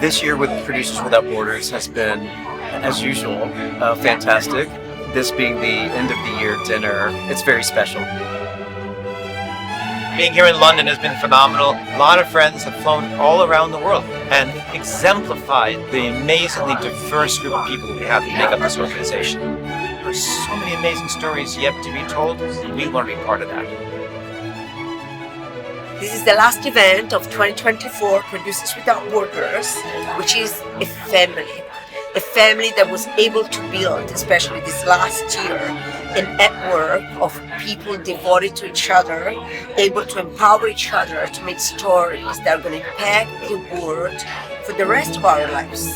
This year with Producers Without Borders has been, as usual, fantastic. This being the end of the year dinner, it's very special. Being here in London has been phenomenal. A lot of friends have flown all around the world and exemplified the amazingly diverse group of people that we have that make up this organization. There are so many amazing stories yet to be told. We want to be part of that. This is the last event of 2024 Producers Without Borders, which is a family that was able to build, especially this last year, a network of people devoted to each other, able to empower each other to make stories that are going to impact the world for the rest of our lives.